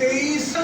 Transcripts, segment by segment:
23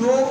2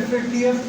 FATF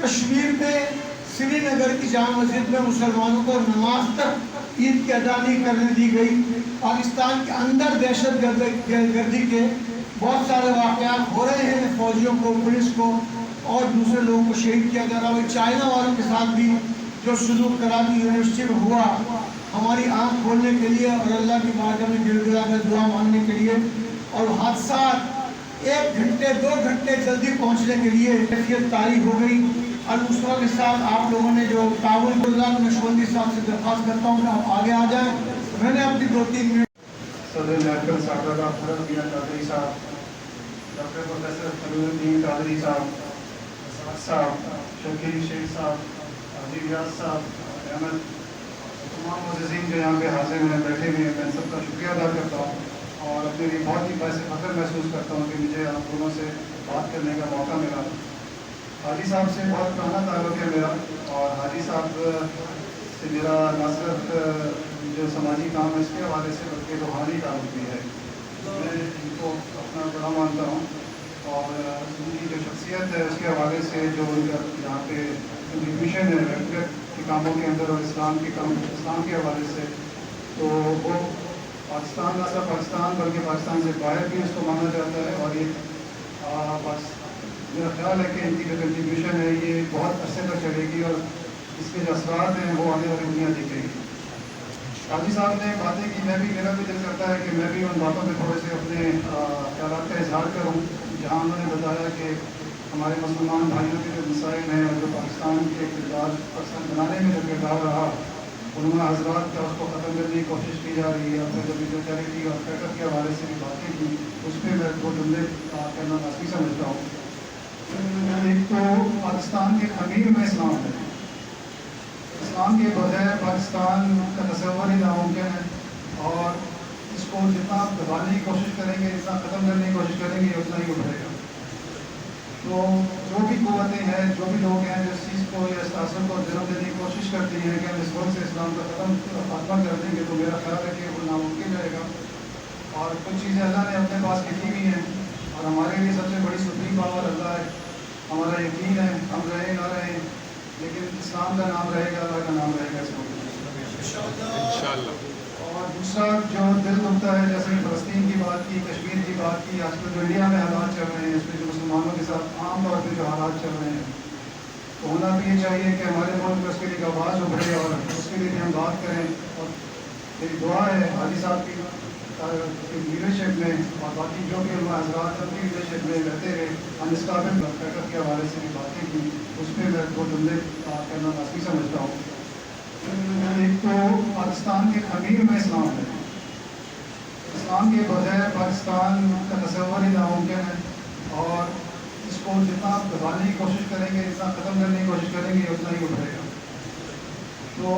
Kashmir میں سری نگر کی جامع مسجد میں مسلمانوں کو نماز تک عید کی ادا نہیں کرنے دی گئی. پاکستان کے اندر دہشت گردی کے بہت سارے واقعات ہو رہے ہیں. فوجیوں کو، پولیس کو اور دوسرے لوگوں کو شہید کیا جا رہا ہے. چائنا والوں کے ساتھ بھی جو سلوک کراچی یونیورسٹی میں ہوا، ہماری آنکھ کھولنے کے لیے اور اللہ کی بارگاہ میں گڑ گڑا کر دعا مانگنے کے لیے، اور حادثات 1 گھنٹے 2 گھنٹے جلدی پہنچنے کے لیے کیفیت طاری ہو گئی. المصطفیٰ کے ساتھ آپ لوگوں نے جو تعاون کیا، میں شوندی صاحب سے درخواست کرتا ہوں کہ آپ آگے آ جائیں. میں نے اپنی 2-3 منٹ صدر محترم صاحب حضرت میاں قادری صاحب، ڈاکٹر پروفیسر خلیل الدین قادری صاحب، شکیل شیخ صاحب، حاجی ریاض صاحب، احمد، تمام معززین جو یہاں پہ حاضر ہیں، بیٹھے ہوئے ہیں، میں سب کا شکریہ ادا کرتا ہوں اور اپنے لیے بہت ہی باعث فخر محسوس کرتا ہوں کہ مجھے آپ دونوں سے بات کرنے کا موقع ملا. حاجی صاحب سے بہت پرانا تعلق ہے میرا، اور حاجی صاحب سے میرا نہ صرف جو سماجی کام ہے اس کے حوالے سے بلکہ روحانی تعلق بھی ہے. میں ان کو اپنا بڑا مانتا ہوں اور ان کی جو شخصیت ہے اس کے حوالے سے جو یہاں پہ کنٹریبیوشن ہے ریگولر کے کاموں کے اندر اور اسلام کے حوالے سے، تو وہ پاکستان نہ صرف پاکستان بلکہ پاکستان سے باہر بھی اس کو مانا جاتا ہے. اور یہ میرا خیال ہے کہ ان کی جو کنٹریبیوشن ہے یہ بہت عرصے تک چلے گی اور اس کے جو اثرات ہیں وہ آنے والی دنیا دکھے گی. حاجی صاحب نے باتیں کی، میرا بھی دل کرتا ہے کہ میں بھی ان باتوں پہ تھوڑے سے اپنے خیالات کا اظہار کروں، جہاں انہوں نے بتایا کہ ہمارے مسلمان بھائیوں کے جو مسائل ہیں اور جو پاکستان کے کردار پاکستان بنانے میں جو کردار رہا، علماء حضرات کا اس کو ختم کرنے کی کوشش کی جا رہی ہے. اور جو چیریٹی اور فیکر کے حوالے سے بھی باتیں کی، اس پہ میں 2 جملے کرنا لازمی سمجھتا ہوں. ایک تو پاکستان کے خمیر میں اسلام ہے. اسلام کے بغیر پاکستان کا تصور ہی ناممکن ہے، اور اس کو جتنا آپ دبانے کی کوشش کریں گے، جتنا ختم کرنے کی کوشش کریں گے، اتنا ہی ابھرے گا. تو جو بھی قوتیں ہیں، جو بھی لوگ ہیں جو اس چیز کو یا اس تاثر کو جنم دینے کی کوشش کرتی ہیں کہ ہم اس وقت سے اسلام کا خاتمہ کر دیں گے، تو میرا خیال ہے کہ وہ ناممکن رہے گا. اور کچھ چیزیں اللہ نے اپنے پاس لکھی ہوئی ہیں، اور ہمارے لیے سب سے بڑی سپریم پاور اللہ ہے. ہمارا یقین ہے، ہم رہیں نہ رہیں، لیکن اسلام کا نام رہے گا، اللہ کا نام رہے گا اس وقت انشاءاللہ. اور دوسرا جو دل دکھتا ہے، جیسے فلسطین کی بات کی، کشمیر کی بات کی، آج کل جو انڈیا میں حالات چل رہے ہیں، اس میں جو مسلمانوں کے ساتھ عام طور پہ جو حالات چل رہے ہیں، تو ہونا بھی یہ چاہیے کہ ہمارے ملک میں اس کے لیے آواز ابھرے اور اس کے لیے بھی ہم بات کریں. اور میری دعا ہے حاجی صاحب کی لیڈرشپ میں اور باقی جو بھی علماء حضرات ان کی لیڈرشپ میں رہتے رہے، ہم اس قابل فیکر کے حوالے سے بھی باتیں کی، اس پہ میں 2 جملے کرنا لازمی سمجھتا ہوں. ایک تو پاکستان کے خمیر میں اسلام ہے. اسلام کے بغیر پاکستان کا تصور ہی ناممکن ہے، اور اس کو جتنا آپ دبانے کی کوشش کریں گے، جتنا ختم کرنے کی کوشش کریں گے، اتنا ہی ابھرے گا. تو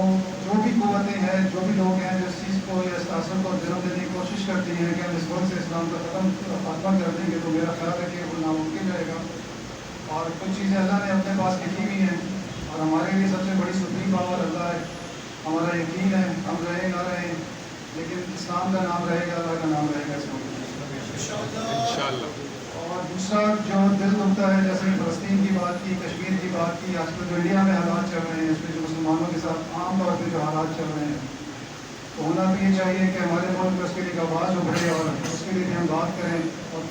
جو بھی قوتیں ہیں، جو بھی لوگ ہیں جو اس چیز کو یا اس تاثر کو جنم دینے کی کوشش کرتی ہیں کہ ہم اس وقت سے اسلام کا خاتمہ کر دیں گے، تو میرا خیال ہے کہ وہ ناممکن رہے گا. اور کچھ چیزیں اللہ نے اپنے پاس لکھی ہوئی ہیں، اور ہمارے لیے سب سے بڑی سپریم پاور اللہ ہے. ہمارا یقین ہے، ہم رہیں نہ رہیں، لیکن اسلام کا نام رہے گا، اللہ کا نام رہے گا اس وقت انشاءاللہ. اور دوسرا جو دل دکھتا ہے، جیسے فلسطین کی بات کی، کشمیر کی بات کی، آج کل جو انڈیا میں حالات چل رہے ہیں، اس میں جو مسلمانوں کے ساتھ عام طور پہ جو حالات چل رہے ہیں، تو ہونا بھی یہ چاہیے کہ ہمارے ملک میں اس کے لیے آواز ابھرے اور اس کے لیے بھی ہم بات کریں. اور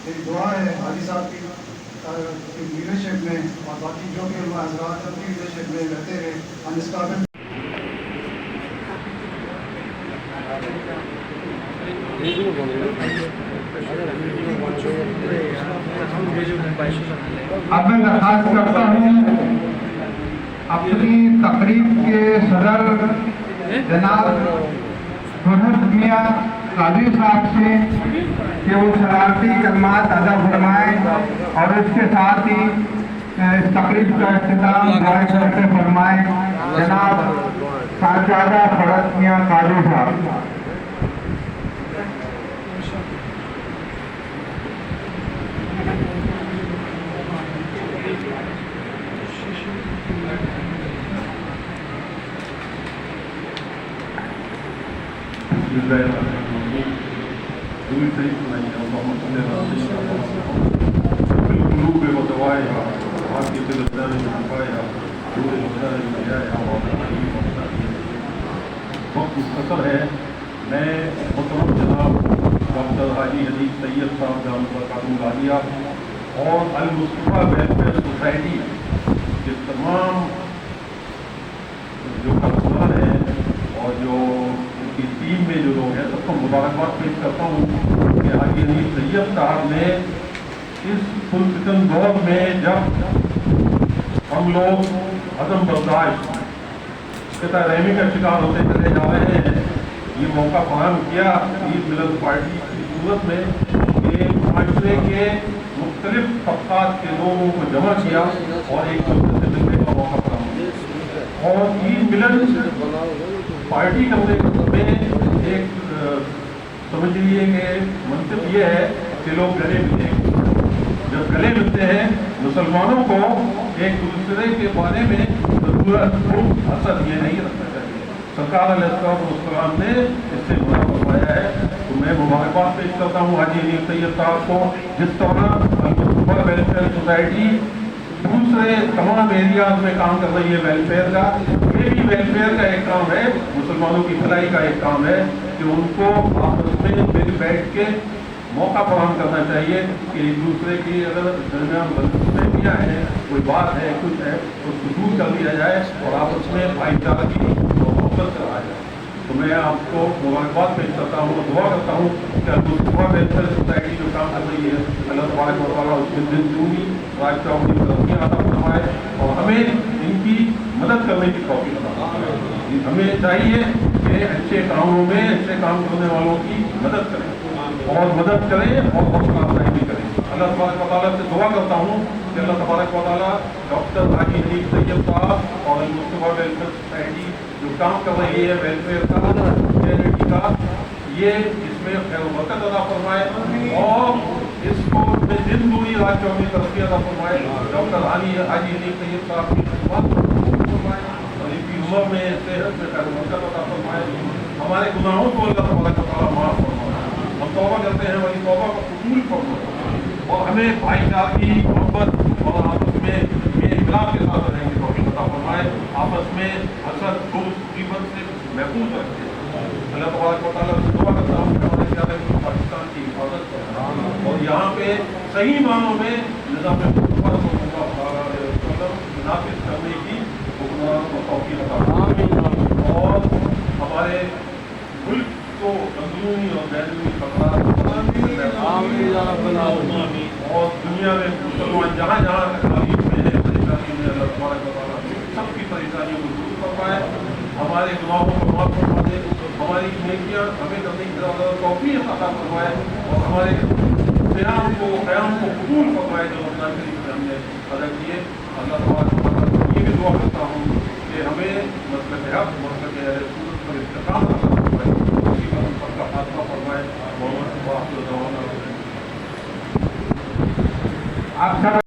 میری دعا ہے حاجی صاحب کی لیڈرشپ میں اور باقی جو بھی علماء حضرات ان کی لیڈرشپ میں رہتے رہے، ہم اس قابل اب میں درخواست کرتا ہوں اپنی تقریب کے صدر جناب حضرت میاں قادری صاحب سے کہ وہ صدارتی کلمات ادا فرمائیں، اور اس کے ساتھ ہی اس تقریب کا اختتام دعائے کرتے فرمائیں جناب صاحبزادہ حضرت میاں قادری صاحب. قلوب متوایا آپ کے دل اپنا نے چھپایا پورے اپنا نے بجایا وقت مختصر ہے. میں محترم جناب ڈاکٹر حاجی حدیث سید صاحب دامت برکاتہ العالیہ اور المصطفیٰ ویلفیئر سوسائٹی کے تمام جو کارکنان ہیں اور جو ان کی ٹیم میں جو لوگ ہیں سب کو مبارکباد پیش کرتا ہوں کہ حاجی حدیث سید صاحب نے اس پرفتن دور میں جب ہم لوگ عدم برداشت قطع رحمی کا شکار ہوتے چلے جا رہے ہیں یہ موقع فراہم کیا عید ملت پارٹی کی صورت میں کہ معاشرے کے مختلف طبقات کے لوگوں کو جمع کیا اور ایک دوسرے سے ملنے کا موقع فراہم کیا. اور عید ملت پارٹی کرنے میں ایک سمجھ لیجیے کہ منصب یہ ہے کہ لوگ گلے ملیں. جب گلے ملتے ہیں مسلمانوں کو ایک دوسرے کے بارے میں ضرورت کو اثر یہ نہیں رکھنا چاہیے. سرکار علیہ السلام نے اس سے منع فرمایا ہے. تو میں مبارکباد پیش کرتا ہوں حاجی حدیث سید صاحب کو جس طرح المصطفیٰ ویلفیئر سوسائٹی دوسرے تمام ایریاز میں کام کر رہی ہے ویلفیئر کا. یہ بھی ویلفیئر کا ایک کام ہے, مسلمانوں کی بھلائی کا ایک کام ہے کہ ان کو آپس میں مل بیٹھ کے موقع فراہم کرنا چاہیے کہ ایک دوسرے کی اگر درمیان غلطیاں ہیں, کوئی بات ہے, کچھ ہے تو اس کو دور کر دیا جائے اور آپس میں بھائی چارگی اور محبت کرایا جائے. تو میں آپ کو مبارکباد پیش کرتا ہوں اور دعا کرتا ہوں کہ المصطفیٰ ویلفیئر سوسائٹی جو کام کر رہی ہے اللہ تبارک و تعالیٰ اس کے دن دونی راج چوکی ترقی عطا فرمائے اور ہمیں ان کی مدد کرنے کی توفیق عطا فرمائے. ہمیں چاہیے کہ اچھے کاموں میں اچھے کام کرنے والوں کی مدد کریں اور حوصلہ افزائی بھی کریں. اللہ تبارک و تعالیٰ سے دعا کرتا ہوں کہ اللہ تبارک و تعالیٰ ڈاکٹر حاجی حدیث سید صاحب اور المصطفیٰ ویلفیئر سوسائٹی جو کام کر رہی ہے ویلفیئر کا چیریٹی کا, یہ اس میں خیر و برکت عطا فرمائے اور اس کو میں دن دوری رات چوبی ترقی عطا فرمائے. ڈاکٹر حاجی حدیث سید صاحب کی خدمات فرمائے اور ان کی عمر میں صحت میں خیر و برکت عطا فرمائے. ہمارے گناہوں کو اللہ تبارک و تعالیٰ معاف فرمائے. ہم توبہ کرتے ہیں وہی توبہ کو قبول فرمائے اور ہمیں بھائی چارگی محبت اور آپس میں بے اختلاف کے ساتھ رہنے کی توفیق عطا فرمائے. آپس میں حسد بغض غیبت سے محفوظ رکھے. اللہ تبارک و تعالیٰ سے دعا کرتا ہوں کہ ہمارے پیارے پاکستان کی حفاظت کریں اور یہاں پہ صحیح معنوں میں نظام نافذ کرنے کی حکمران کو توفیق عطا فرمائے اور ہمارے ملک کو اندرونی اور بیرونی خطرات اور دنیا میں مسلمان جہاں جہاں تکالیف میں ہے پریشانی میں اللہ تبارک و تعالیٰ سب کی پریشانیوں کو دور فرمائے. ہمارے گناہوں کو معاف فرما دے, ہماری نیکیاں ہمیں کرنے کی توفیق عطا فرمائے اور ہمارے قیام کو قبول فرمائے جو رمضان شریف میں ہم نے ادا کیے. اللہ تبارک و تعالیٰ یہ بھی دعا کرتا ہوں کہ ہمیں مسلک حق مسلک اہل سنت پر استقامت